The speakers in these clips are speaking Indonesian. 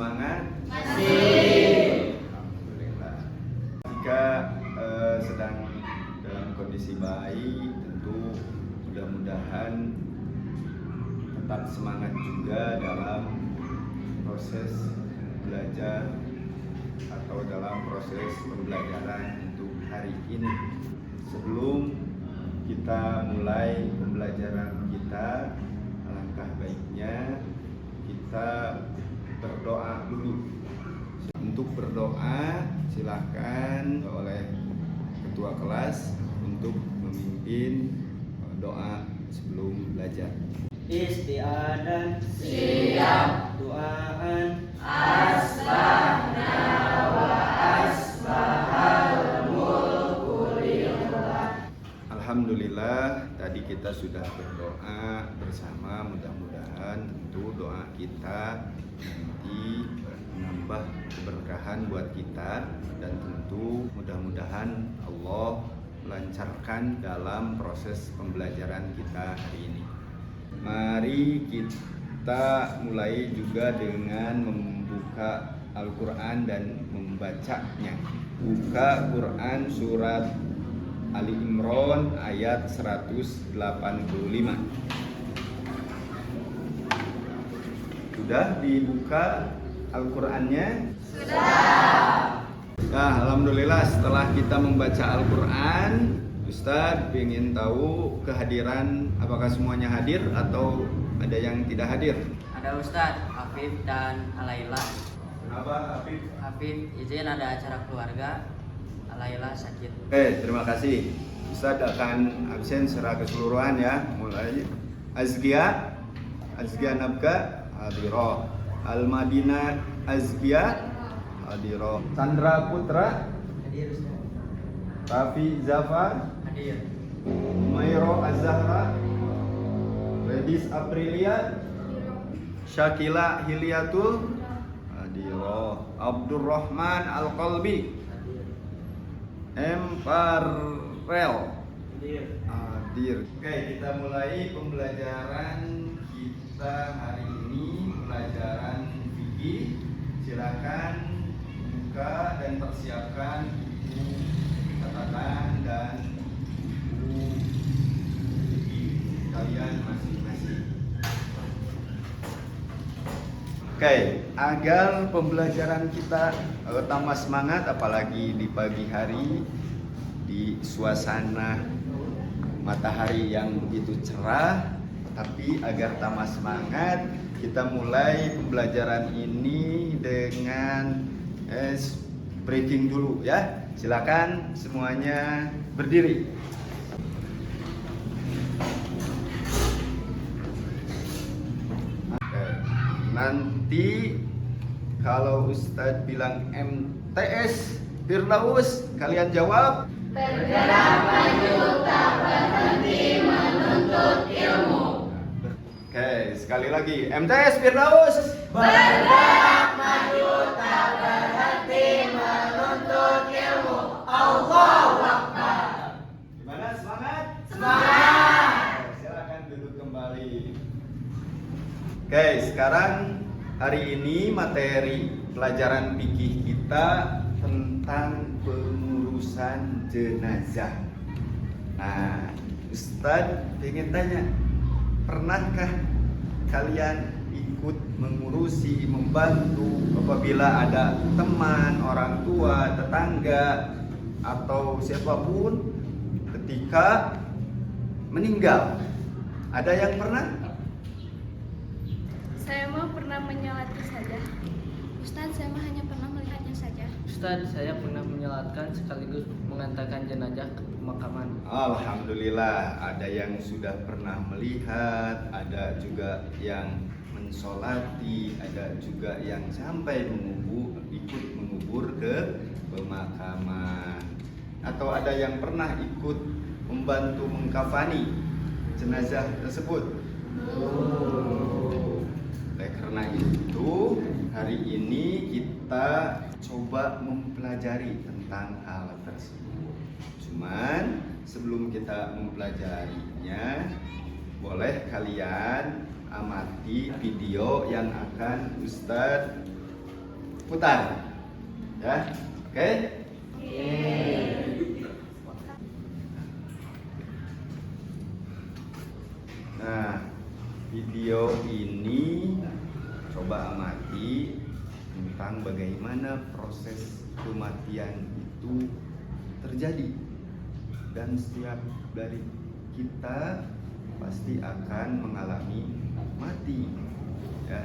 semangat? Masih. Alhamdulillah. Jika sedang dalam kondisi baik, tentu mudah-mudahan tetap semangat juga dalam proses belajar atau dalam proses pembelajaran untuk hari ini. Sebelum kita mulai pembelajaran kita, alangkah baiknya kita berdoa dulu. Untuk berdoa silakan oleh ketua kelas untuk memimpin doa sebelum belajar. Isti'adan Siap. Duaan Asbahna wa asbahal mulku lillah. Alhamdulillah, tadi kita sudah berdoa bersama. Mudah-mudahan tentu doa kita nanti menambah keberkahan buat kita, dan tentu mudah-mudahan Allah melancarkan dalam proses pembelajaran kita hari ini. Mari kita mulai juga dengan membuka Al-Quran dan membacanya. Buka Quran surat Ali Imran ayat 185. Sudah dibuka Al-Qurannya? Sudah. Nah, alhamdulillah setelah kita membaca Al-Quran, Ustadz ingin tahu kehadiran, apakah semuanya hadir atau ada yang tidak hadir? Ada Ustadz, Afif dan Alaila. Kenapa Afif? Afif izin ada acara keluarga, Alaila sakit. Oke, terima kasih. Ustadz akan absen secara keseluruhan ya. Mulai Azkia Nabka hadiroh, Al-Madinah Azkia hadiroh, Sandra Putra Hadir Ustadz. Rafi Zafar, Hadir. Mairo Az-Zahra, Redis Aprilia, Syakila Hilyatul hadiroh, Abdurrahman Al-Qalbi, M. Farrell hadir. Oke, kita mulai pembelajaran kita hari ini, pelajaran fikih. Silakan buka dan persiapkan buku catatan dan buku fikih kalian masing-masing. Oke, agar pembelajaran kita tambah semangat, apalagi di pagi hari di suasana matahari yang begitu cerah, tapi agar tambah semangat, kita mulai pembelajaran ini dengan breathing dulu ya. Silakan semuanya berdiri. Nanti kalau Ustadz bilang MTS Firdaus, kalian jawab Bergerak maju tak berhenti menuntut ilmu. Oke, sekali lagi MTS Firdaus. Bergerak maju tak berhenti menuntut ilmu. Allahu Akbar. Gimana, semangat? Semangat. Silakan duduk kembali. Oke, sekarang hari ini materi pelajaran fikih kita tentang pengurusan jenazah. Nah, Ustadz ingin tanya, pernahkah kalian ikut mengurusi, membantu apabila ada teman, orang tua, tetangga, atau siapapun ketika meninggal? Ada yang pernah? Saya mah pernah menyolati saja. Ustadz, saya mah hanya pernah melihatnya saja. Ustadz, saya pernah menyolatkan sekaligus mengantarkan jenazah ke pemakaman. Alhamdulillah, ada yang sudah pernah melihat, ada juga yang mensolati, ada juga yang sampai ikut mengubur ke pemakaman, atau ada yang pernah ikut membantu mengkafani jenazah tersebut. Oleh karena itu, hari ini kita coba mempelajari tentang hal tersebut. Cuman sebelum kita mempelajarinya, boleh kalian amati video yang akan Ustadz putar. Ya, oke? Nah, video ini coba amati tentang bagaimana proses kematian itu terjadi, dan setiap dari kita pasti akan mengalami mati. Ya,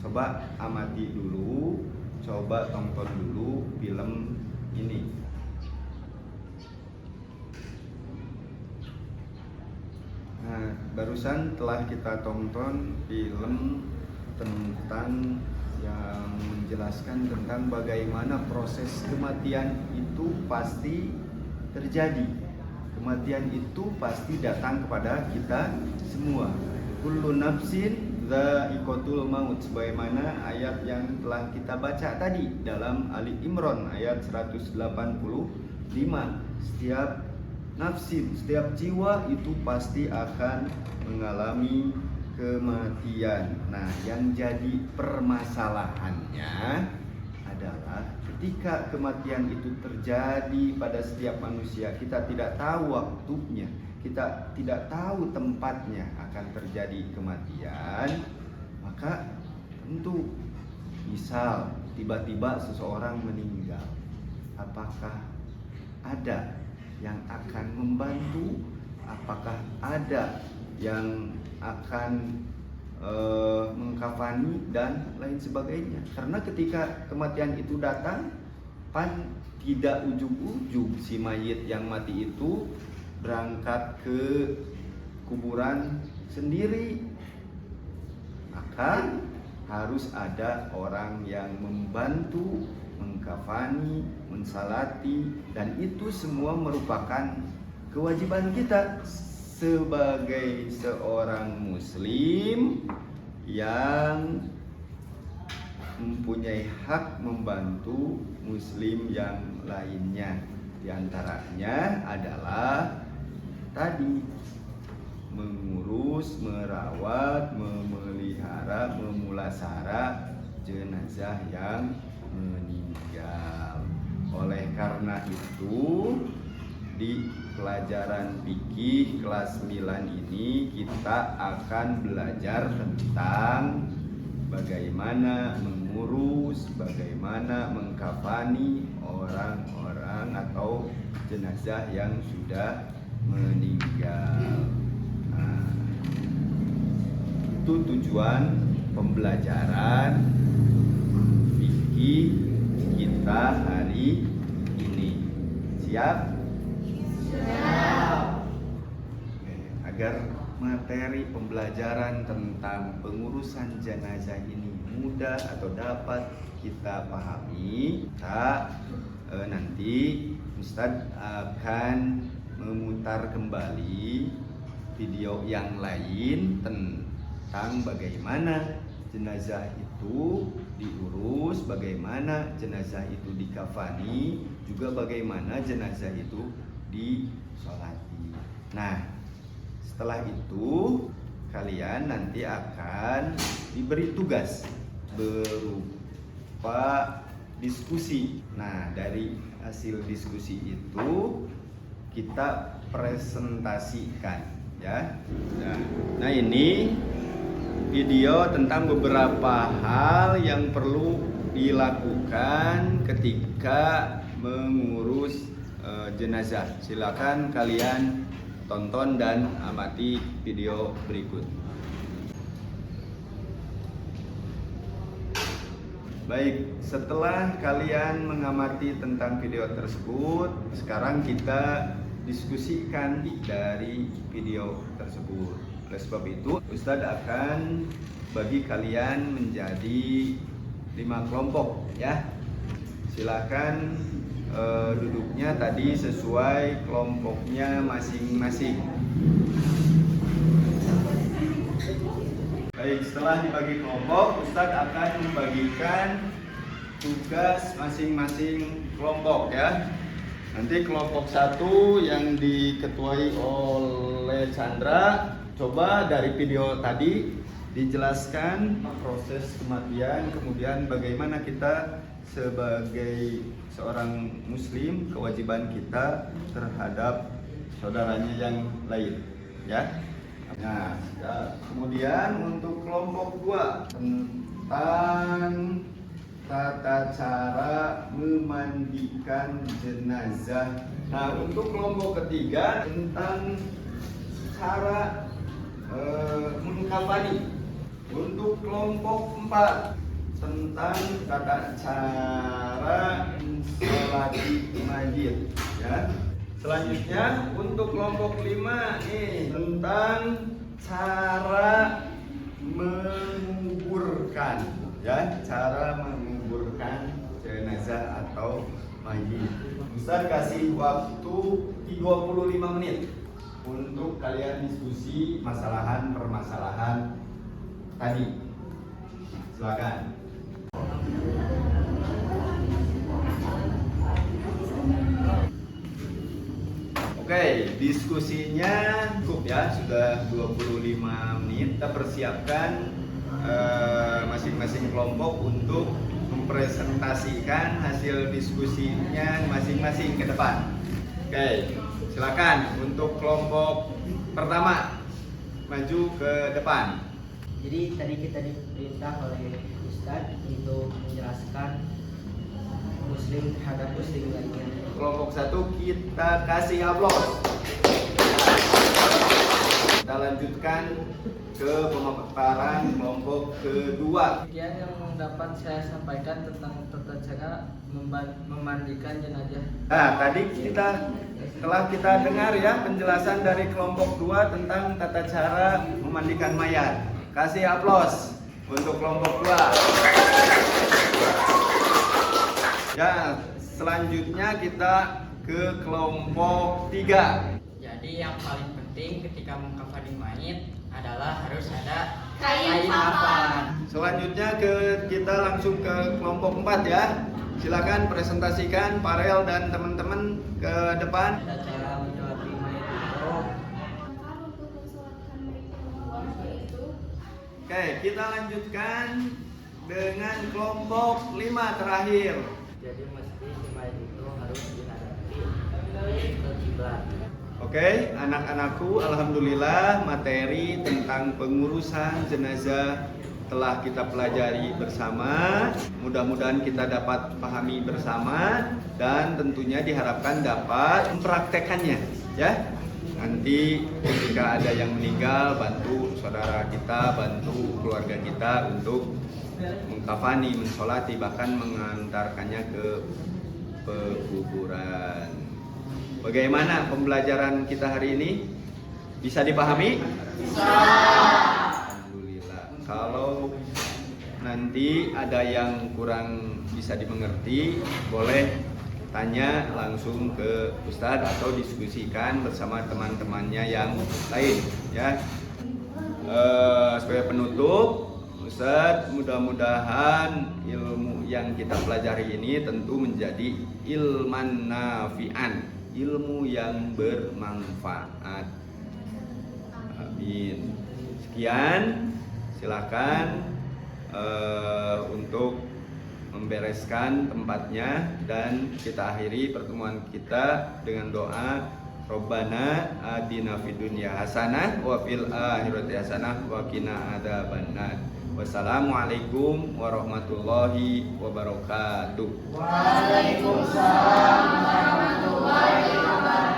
coba amati dulu, coba tonton dulu film ini. Nah, barusan telah kita tonton film tentang yang menjelaskan tentang bagaimana proses kematian itu pasti terjadi. Kematian itu pasti datang kepada kita semua. Kullu nafsin dha'iqatul maut, sebagaimana ayat yang telah kita baca tadi dalam Ali Imran ayat 185. Setiap nafsin, setiap jiwa itu pasti akan mengalami kematian. Nah, yang jadi permasalahannya adalah ketika kematian itu terjadi pada setiap manusia, kita tidak tahu waktunya, kita tidak tahu tempatnya akan terjadi kematian. Maka tentu, misal tiba-tiba seseorang meninggal, apakah ada yang akan membantu? Apakah ada yang akan mengkafani dan lain sebagainya? Karena ketika kematian itu datang, tidak ujug-ujug si mayit yang mati itu berangkat ke kuburan sendiri, maka harus ada orang yang membantu mengkafani, mensalati, dan itu semua merupakan kewajiban kita sebagai seorang muslim yang mempunyai hak membantu muslim yang lainnya. Di antaranya adalah tadi mengurus, merawat, memelihara, memulasara jenazah yang meninggal. Oleh karena itu, di pelajaran fikih kelas 9 ini kita akan belajar tentang bagaimana mengurus, bagaimana mengkafani orang-orang atau jenazah yang sudah meninggal. Nah, itu tujuan pembelajaran fikih kita hari ini. Siap? Agar materi pembelajaran tentang pengurusan jenazah ini mudah atau dapat kita pahami, nanti Ustadz akan memutar kembali video yang lain tentang bagaimana jenazah itu diurus, bagaimana jenazah itu dikafani, juga bagaimana jenazah itu disolati. Nah, setelah itu kalian nanti akan diberi tugas berupa diskusi. Nah, dari hasil diskusi itu kita presentasikan, ya. Nah, ini video tentang beberapa hal yang perlu dilakukan ketika mengurus jenazah. Silakan kalian tonton dan amati video berikut. Baik, setelah kalian mengamati tentang video tersebut, sekarang kita diskusikan dari video tersebut. Oleh sebab itu, Ustadz akan bagi kalian menjadi 5 kelompok, ya. Silakan duduknya tadi sesuai kelompoknya masing-masing. Baik, setelah dibagi kelompok, Ustadz akan membagikan tugas masing-masing kelompok, ya. Nanti kelompok 1 yang diketuai oleh Chandra, coba dari video tadi dijelaskan proses kematian, kemudian bagaimana kita sebagai seorang muslim kewajiban kita terhadap saudaranya yang lain, ya. Nah, kemudian untuk kelompok 2 tentang tata cara memandikan jenazah. Nah, untuk kelompok ketiga tentang cara mengkafani. Untuk kelompok 4 tentang tata cara sholati mayit, ya. Selanjutnya untuk kelompok 5 nih tentang cara menguburkan, ya, cara menguburkan jenazah atau mayit. Ustaz kasih waktu 35 menit untuk kalian diskusi permasalahan tadi. Silakan. Oke, diskusinya cukup ya, sudah 25 menit. Kita persiapkan masing-masing kelompok untuk mempresentasikan hasil diskusinya masing-masing ke depan. Oke, silakan untuk kelompok pertama maju ke depan. Jadi tadi kita diperintah oleh Ustadz untuk menjelaskan muslim terhadap muslim lainnya. Kelompok 1 kita kasih aplaus. Kita lanjutkan ke pemaparan kelompok kedua. Kemudian yang dapat saya sampaikan tentang tata cara memandikan jenazah. Nah, tadi telah kita dengar ya penjelasan dari kelompok 2 tentang tata cara memandikan mayat. Kasih aplaus untuk kelompok 2. Ya, selanjutnya kita ke kelompok 3. Jadi yang paling penting ketika mengkafani mayit adalah harus ada Kain kafan. Selanjutnya kita langsung ke kelompok 4 ya. Silakan presentasikan Farel dan teman-teman ke depan. Tata cara menyolati mayat itu. Untuk mensolatkan mayit perempuan yaitu Oke, kita lanjutkan dengan kelompok 5 terakhir. Jadi mesti si mayat itu harus dihadapi ke kiblat. Oke, anak-anakku, alhamdulillah materi tentang pengurusan jenazah telah kita pelajari bersama. Mudah-mudahan kita dapat pahami bersama dan tentunya diharapkan dapat mempraktekannya, ya. Nanti ketika ada yang meninggal, bantu saudara kita, bantu keluarga kita untuk mengkafani, mensolati, bahkan mengantarkannya ke pekuburan. Bagaimana pembelajaran kita hari ini? Bisa dipahami? Bisa. Alhamdulillah. Kalau nanti ada yang kurang bisa dimengerti, boleh tanya langsung ke Ustadz atau diskusikan bersama teman-temannya yang lain, ya. Sebagai penutup, Ustadz, mudah-mudahan ilmu yang kita pelajari ini tentu menjadi ilman nafi'an, ilmu yang bermanfaat. Amin. Sekian, silakan untuk membereskan tempatnya dan kita akhiri pertemuan kita dengan doa Rabbana atina fid dunya hasanah wa fil akhirati hasanah wa qina adzabannar. Wassalamualaikum warahmatullahi wabarakatuh. Waalaikumsalam warahmatullahi wabarakatuh.